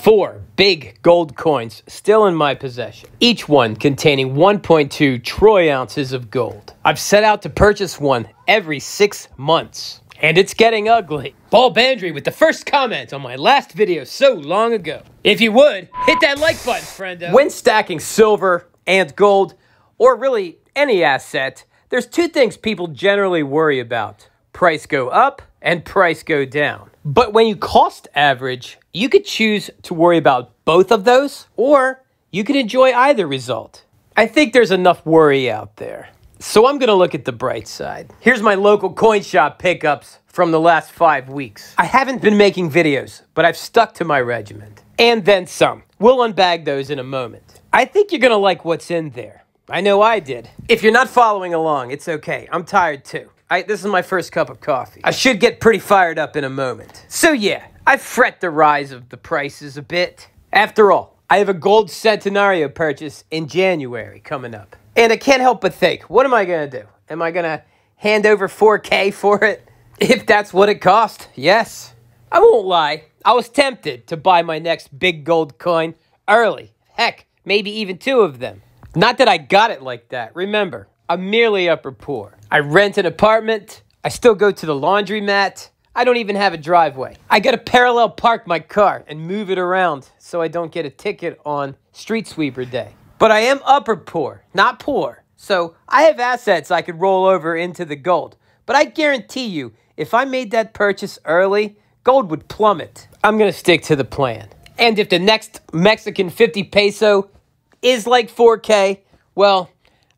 4 big gold coins still in my possession, each one containing 1.2 troy ounces of gold. I've set out to purchase one every 6 months, and it's getting ugly. Paul Bandry with the first comment on my last video so long ago. If you would, hit that like button, friendo. When stacking silver and gold, or really any asset, there's 2 things people generally worry about: price go up and price go down. But when you cost average, you could choose to worry about both of those, or you could enjoy either result. I think there's enough worry out there. So I'm gonna look at the bright side. Here's my local coin shop pickups from the last 5 weeks. I haven't been making videos, but I've stuck to my regiment. And then some. We'll unbag those in a moment. I think you're gonna like what's in there. I know I did. If you're not following along, it's okay. I'm tired too. This is my first cup of coffee. I should get pretty fired up in a moment. So yeah, I fret the rise of the prices a bit. After all, I have a gold Centenario purchase in January coming up. And I can't help but think, what am I gonna do? Am I gonna hand over 4K for it? If that's what it cost, yes. I won't lie, I was tempted to buy my next big gold coin early. Heck, maybe even 2 of them. Not that I got it like that. Remember, I'm merely upper poor. I rent an apartment. I still go to the laundromat. I don't even have a driveway. I gotta parallel park my car and move it around so I don't get a ticket on street sweeper day. But I am upper poor, not poor. So I have assets I could roll over into the gold. But I guarantee you, if I made that purchase early, gold would plummet. I'm gonna stick to the plan. And if the next Mexican 50 peso is like 4K, well,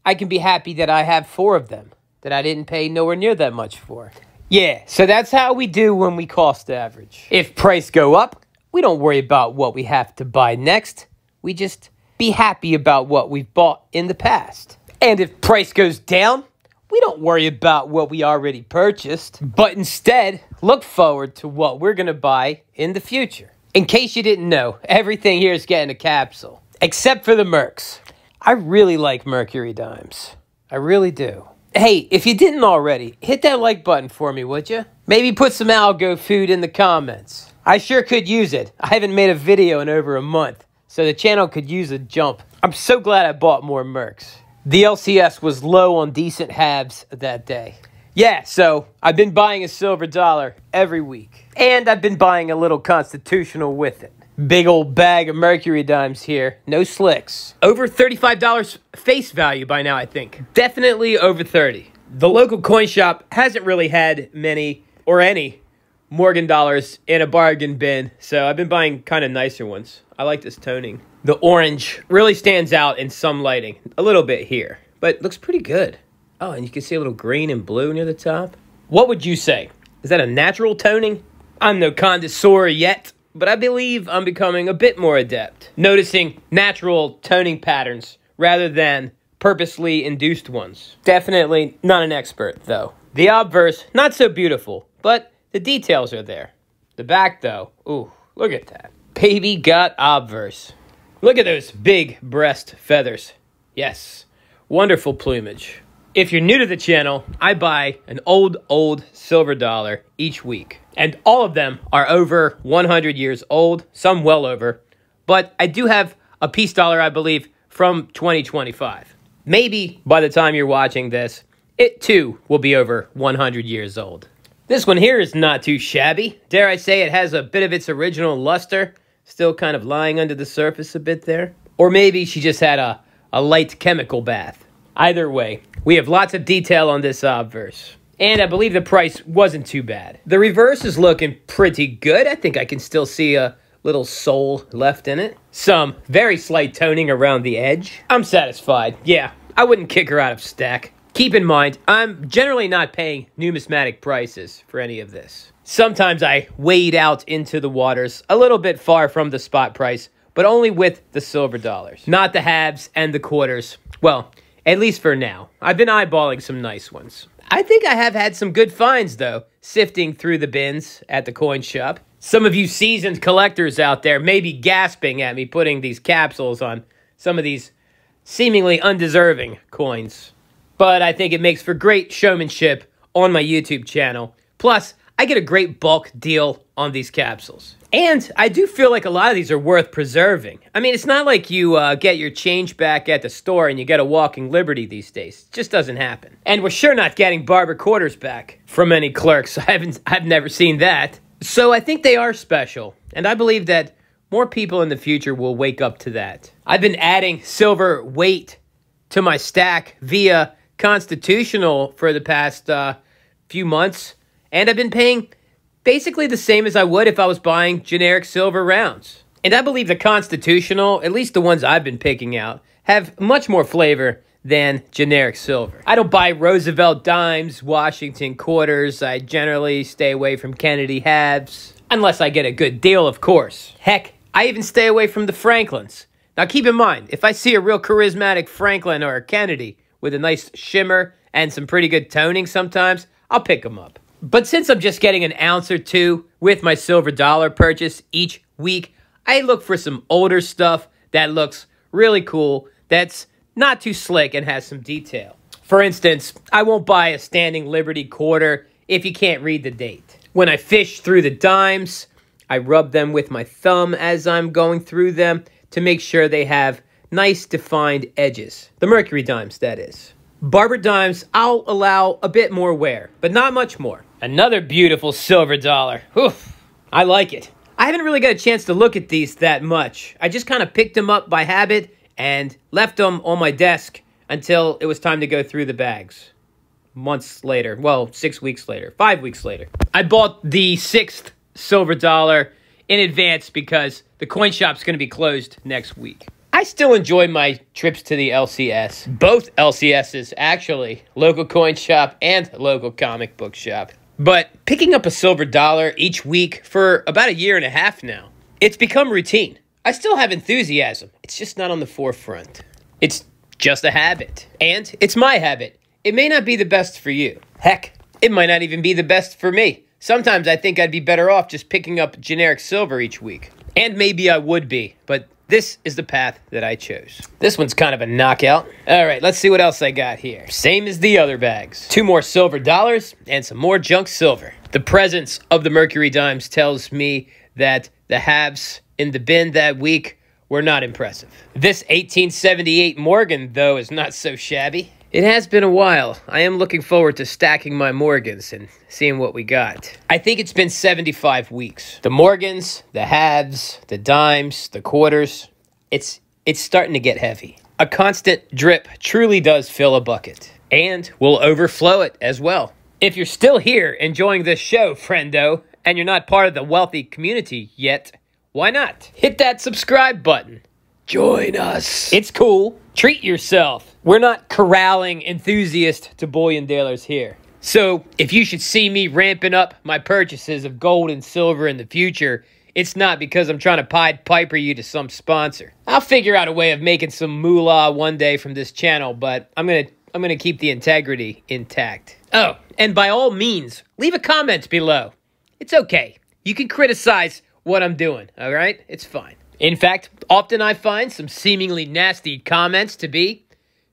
I can be happy that I have 4 of them that I didn't pay nowhere near that much for. Yeah, so that's how we do when we cost average. If price go up, we don't worry about what we have to buy next. We just be happy about what we've bought in the past. And if price goes down, we don't worry about what we already purchased, but instead look forward to what we're gonna buy in the future. In case you didn't know, everything here is getting a capsule, except for the Mercs. I really like Mercury dimes. I really do. Hey, if you didn't already, hit that like button for me, would you? Maybe put some algo food in the comments. I sure could use it. I haven't made a video in over a month, so the channel could use a jump. I'm so glad I bought more Mercs. The LCS was low on decent halves that day. Yeah, so I've been buying a silver dollar every week. And I've been buying a little constitutional with it. Big old bag of Mercury dimes here. No slicks. Over $35 face value by now, I think. Definitely over 30. The local coin shop hasn't really had many or any Morgan dollars in a bargain bin, so I've been buying kind of nicer ones. I like this toning. The orange really stands out in some lighting. A little bit here, but looks pretty good. Oh, and you can see a little green and blue near the top. What would you say? Is that a natural toning? I'm no connoisseur yet, but I believe I'm becoming a bit more adept, noticing natural toning patterns rather than purposely induced ones. Definitely not an expert, though. The obverse, not so beautiful, but the details are there. The back, though, ooh, look at that. Baby got obverse. Look at those big breast feathers. Yes, wonderful plumage. If you're new to the channel, I buy an old silver dollar each week. And all of them are over 100 years old, some well over. But I do have a peace dollar, I believe, from 2025. Maybe by the time you're watching this, it too will be over 100 years old. This one here is not too shabby. Dare I say it has a bit of its original luster, still kind of lying under the surface a bit there. Or maybe she just had a light chemical bath. Either way, we have lots of detail on this obverse. And I believe the price wasn't too bad. The reverse is looking pretty good. I think I can still see a little soul left in it. Some very slight toning around the edge. I'm satisfied. Yeah, I wouldn't kick her out of stack. Keep in mind, I'm generally not paying numismatic prices for any of this. Sometimes I wade out into the waters a little bit far from the spot price, but only with the silver dollars, not the halves and the quarters. Well, at least for now. I've been eyeballing some nice ones. I think I have had some good finds, though, sifting through the bins at the coin shop. Some of you seasoned collectors out there may be gasping at me putting these capsules on some of these seemingly undeserving coins. But I think it makes for great showmanship on my YouTube channel. Plus, I get a great bulk deal on these capsules. And I do feel like a lot of these are worth preserving. I mean, it's not like you get your change back at the store and you get a walking liberty these days. It just doesn't happen. And we're sure not getting barber quarters back from any clerks. I've never seen that. So I think they are special. And I believe that more people in the future will wake up to that. I've been adding silver weight to my stack via Constitutional for the past few months. And I've been paying basically the same as I would if I was buying generic silver rounds. And I believe the Constitutional, at least the ones I've been picking out, have much more flavor than generic silver. I don't buy Roosevelt dimes, Washington quarters. I generally stay away from Kennedy halves. Unless I get a good deal, of course. Heck, I even stay away from the Franklins. Now keep in mind, if I see a real charismatic Franklin or a Kennedy with a nice shimmer and some pretty good toning sometimes, I'll pick them up. But since I'm just getting an ounce or two with my silver dollar purchase each week, I look for some older stuff that looks really cool, that's not too slick and has some detail. For instance, I won't buy a standing Liberty quarter if you can't read the date. When I fish through the dimes, I rub them with my thumb as I'm going through them to make sure they have nice defined edges. The Mercury dimes, that is. Barber dimes, I'll allow a bit more wear, but not much more. Another beautiful silver dollar. Oof, I like it. I haven't really got a chance to look at these that much. I just kind of picked them up by habit and left them on my desk until it was time to go through the bags. Months later, well, 6 weeks later, 5 weeks later. I bought the 6th silver dollar in advance because the coin shop's going to be closed next week. I still enjoy my trips to the LCS. Both LCSs, actually. Local coin shop and local comic book shop. But picking up a silver dollar each week for about a year and a half now, it's become routine. I still have enthusiasm. It's just not on the forefront. It's just a habit. And it's my habit. It may not be the best for you. Heck, it might not even be the best for me. Sometimes I think I'd be better off just picking up generic silver each week. And maybe I would be, but this is the path that I chose. This one's kind of a knockout. All right, let's see what else I got here. Same as the other bags. 2 more silver dollars and some more junk silver. The presence of the Mercury dimes tells me that the halves in the bin that week were not impressive. This 1878 Morgan, though, is not so shabby. It has been a while. I am looking forward to stacking my Morgans and seeing what we got. I think it's been 75 weeks. The Morgans, the halves, the dimes, the quarters, it's starting to get heavy. A constant drip truly does fill a bucket. And will overflow it as well. If you're still here enjoying this show, friendo, and you're not part of the wealthy community yet, why not? Hit that subscribe button. Join us. It's cool. Treat yourself. We're not corralling enthusiasts to bullion dealers here. So, if you should see me ramping up my purchases of gold and silver in the future, it's not because I'm trying to Pied Piper you to some sponsor. I'll figure out a way of making some moolah one day from this channel, but I'm gonna keep the integrity intact. Oh, and by all means, leave a comment below. It's okay. You can criticize what I'm doing, all right? It's fine. In fact, often I find some seemingly nasty comments to be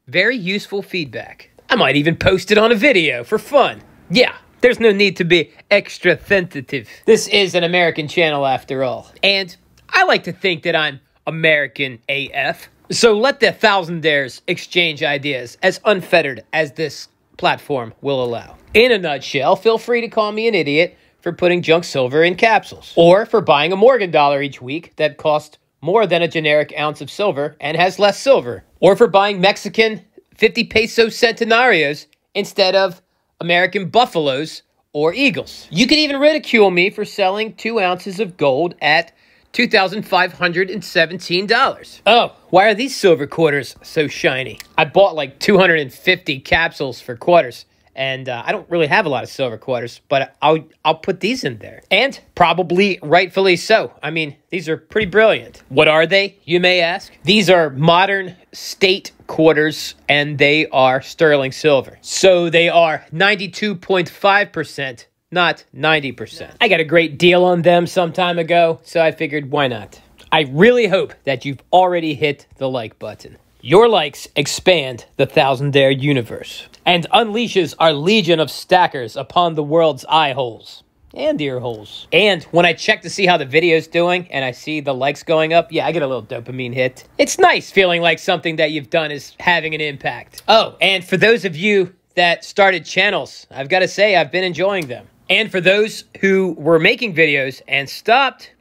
very useful feedback. I might even post it on a video for fun. Yeah, there's no need to be extra tentative. This is an American channel after all. And I like to think that I'm American AF. So let the thousandaires exchange ideas as unfettered as this platform will allow. In a nutshell, feel free to call me an idiot for putting junk silver in capsules, or for buying a Morgan dollar each week that costs more than a generic ounce of silver and has less silver, or for buying Mexican 50 peso centenarios instead of American buffaloes or eagles. You could even ridicule me for selling 2 ounces of gold at $2,517. Oh, why are these silver quarters so shiny? I bought like 250 capsules for quarters. And I don't really have a lot of silver quarters, but I'll put these in there. And probably rightfully so. I mean, these are pretty brilliant. What are they, you may ask? These are modern state quarters, and they are sterling silver. So they are 92.5%, not 90%. I got a great deal on them some time ago, so I figured, why not? I really hope that you've already hit the like button. Your likes expand the thousandaire universe and unleashes our legion of stackers upon the world's eye holes. and ear holes. And when I check to see how the video's doing and I see the likes going up, yeah, I get a little dopamine hit. It's nice feeling like something that you've done is having an impact. Oh, and for those of you that started channels, I've got to say I've been enjoying them. And for those who were making videos and stopped,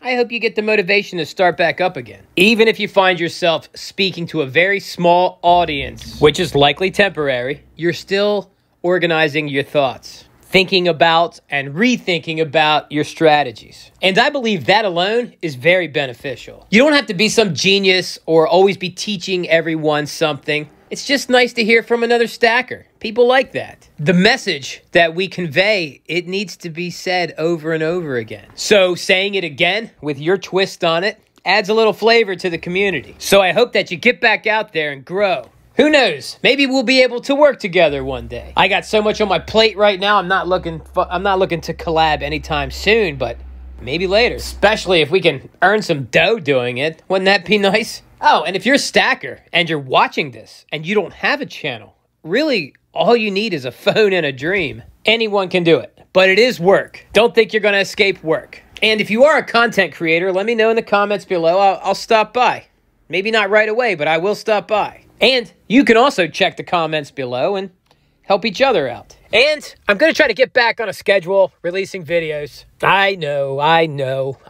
I hope you get the motivation to start back up again. Even if you find yourself speaking to a very small audience, which is likely temporary, you're still organizing your thoughts, thinking about and rethinking about your strategies. And I believe that alone is very beneficial. You don't have to be some genius or always be teaching everyone something. It's just nice to hear from another stacker. People like that. The message that we convey, it needs to be said over and over again. So saying it again with your twist on it adds a little flavor to the community. So I hope that you get back out there and grow. Who knows? Maybe we'll be able to work together one day. I got so much on my plate right now. I'm not looking to collab anytime soon, but maybe later. Especially if we can earn some dough doing it. Wouldn't that be nice? Oh, and if you're a stacker and you're watching this and you don't have a channel, really all you need is a phone and a dream. Anyone can do it, but it is work. Don't think you're going to escape work. And if you are a content creator, let me know in the comments below. I'll stop by. Maybe not right away, but I will stop by. And you can also check the comments below and help each other out. And I'm going to try to get back on a schedule, releasing videos. I know.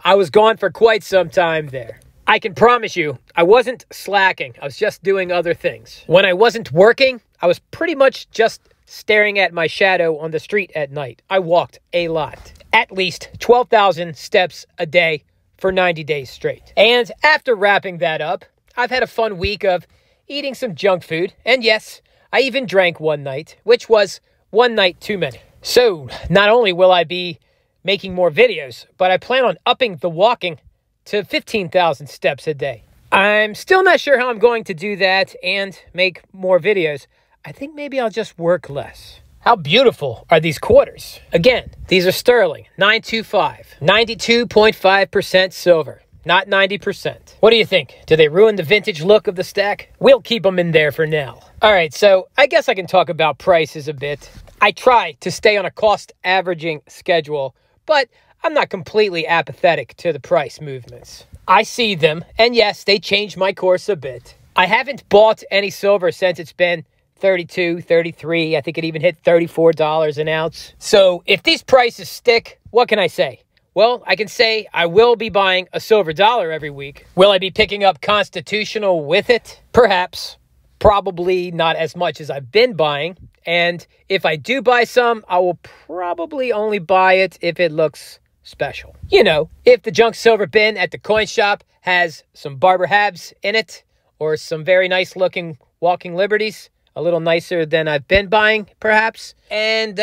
I was gone for quite some time there. I can promise you, I wasn't slacking. I was just doing other things. When I wasn't working, I was pretty much just staring at my shadow on the street at night. I walked a lot. At least 12,000 steps a day for 90 days straight. And after wrapping that up, I've had a fun week of eating some junk food. And yes, I even drank one night, which was one night too many. So not only will I be making more videos, but I plan on upping the walking to 15,000 steps a day. I'm still not sure how I'm going to do that and make more videos. I think maybe I'll just work less. How beautiful are these quarters? Again, these are sterling, 925, 92.5% silver, not 90%. What do you think? Do they ruin the vintage look of the stack? We'll keep them in there for now. All right, so I guess I can talk about prices a bit. I try to stay on a cost averaging schedule, but I'm not completely apathetic to the price movements. I see them, and yes, they changed my course a bit. I haven't bought any silver since it's been $32, $33. I think it even hit $34 an ounce. So if these prices stick, what can I say? Well, I can say I will be buying a silver dollar every week. Will I be picking up Constitutional with it? Perhaps. Probably not as much as I've been buying. And if I do buy some, I will probably only buy it if it looks special. You know, if the junk silver bin at the coin shop has some Barber Habs in it, or some very nice looking Walking Liberties, a little nicer than I've been buying, perhaps, and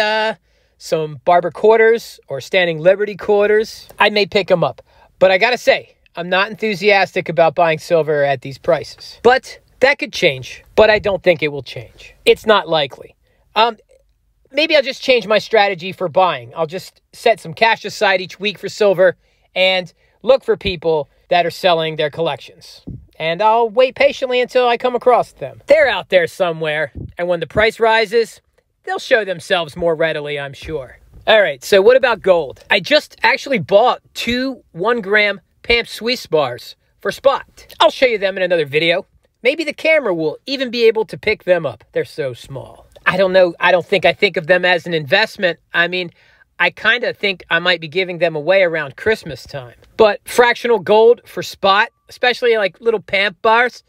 some Barber quarters or Standing Liberty quarters, I may pick them up. But I gotta say, I'm not enthusiastic about buying silver at these prices. But that could change, but I don't think it will change. It's not likely. Maybe I'll just change my strategy for buying. I'll just set some cash aside each week for silver and look for people that are selling their collections. And I'll wait patiently until I come across them. They're out there somewhere, and when the price rises, they'll show themselves more readily, I'm sure. All right, so what about gold? I just actually bought 2 1-gram Pamp Swiss bars for spot. I'll show you them in another video. Maybe the camera will even be able to pick them up. They're so small. I don't know. I don't think I think of them as an investment. I mean, I kind of think I might be giving them away around Christmas time. But fractional gold for spot, especially like little Pamp bars,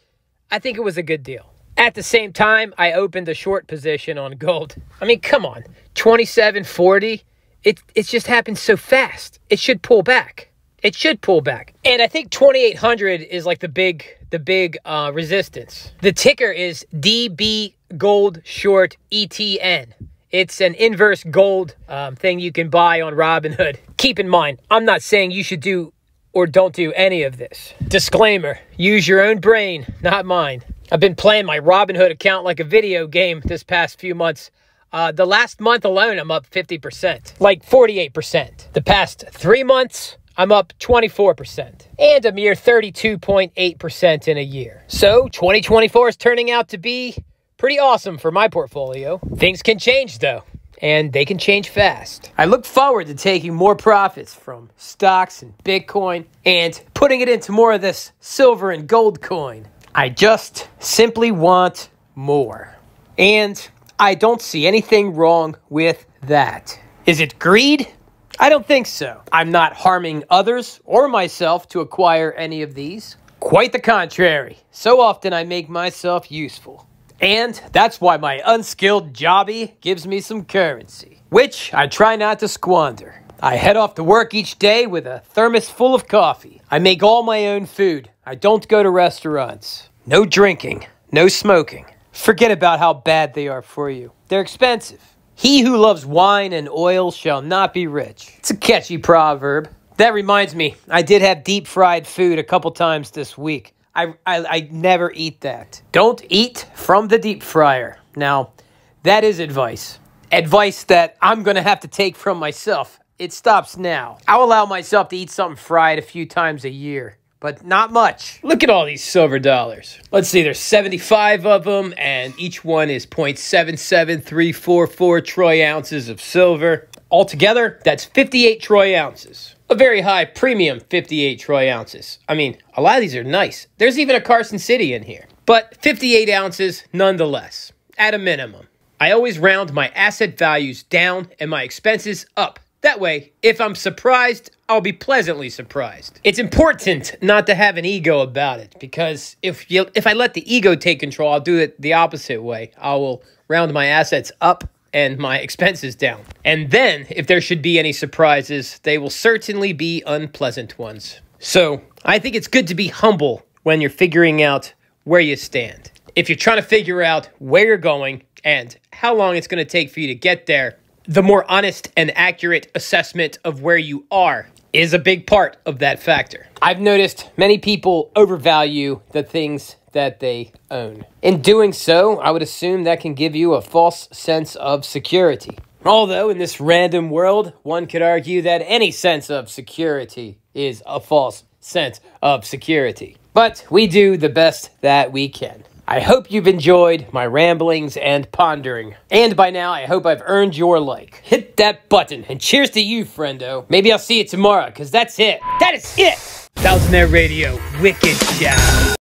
I think it was a good deal. At the same time, I opened a short position on gold. I mean, come on. 27.40. It's just happened so fast. It should pull back. It should pull back. And I think 2,800 is like the big resistance. The ticker is DB Gold Short ETN. It's an inverse gold thing you can buy on Robinhood. Keep in mind, I'm not saying you should do or don't do any of this. Disclaimer, use your own brain, not mine. I've been playing my Robinhood account like a video game this past few months. The last month alone, I'm up 50%, like 48%. The past 3 months, I'm up 24%, and a mere 32.8% in a year. So 2024 is turning out to be pretty awesome for my portfolio. Things can change though. and they can change fast. I look forward to taking more profits from stocks and Bitcoin and putting it into more of this silver and gold coin. I just simply want more. And I don't see anything wrong with that. Is it greed? I don't think so. I'm not harming others or myself to acquire any of these. Quite the contrary. So often I make myself useful. And that's why my unskilled jobby gives me some currency, which I try not to squander. I head off to work each day with a thermos full of coffee. I make all my own food. I don't go to restaurants. No drinking. No smoking. Forget about how bad they are for you. They're expensive. He who loves wine and oil shall not be rich. It's a catchy proverb. That reminds me, I did have deep fried food a couple times this week. I never eat that. Don't eat from the deep fryer. Now, that is advice. Advice that I'm going to have to take from myself. It stops now. I'll allow myself to eat something fried a few times a year, but not much. Look at all these silver dollars. Let's see, there's 75 of them, and each one is 0.77344 troy ounces of silver. Altogether, that's 58 troy ounces. A very high premium 58 troy ounces. I mean, a lot of these are nice. There's even a Carson City in here. But 58 ounces nonetheless, at a minimum. I always round my asset values down and my expenses up. That way, if I'm surprised, I'll be pleasantly surprised. It's important not to have an ego about it, because if I let the ego take control, I'll do it the opposite way. I will round my assets up and my expenses down. And then, if there should be any surprises, they will certainly be unpleasant ones. So, I think it's good to be humble when you're figuring out where you stand. If you're trying to figure out where you're going and how long it's going to take for you to get there, the more honest and accurate assessment of where you are is a big part of that factor. I've noticed many people overvalue the things that they own. In doing so, I would assume that can give you a false sense of security. Although, in this random world, one could argue that any sense of security is a false sense of security. But we do the best that we can. I hope you've enjoyed my ramblings and pondering. And by now, I hope I've earned your like. Hit that button, and cheers to you, friendo. Maybe I'll see you tomorrow, because that's it. That is it! Thousand Air Radio, wicked job.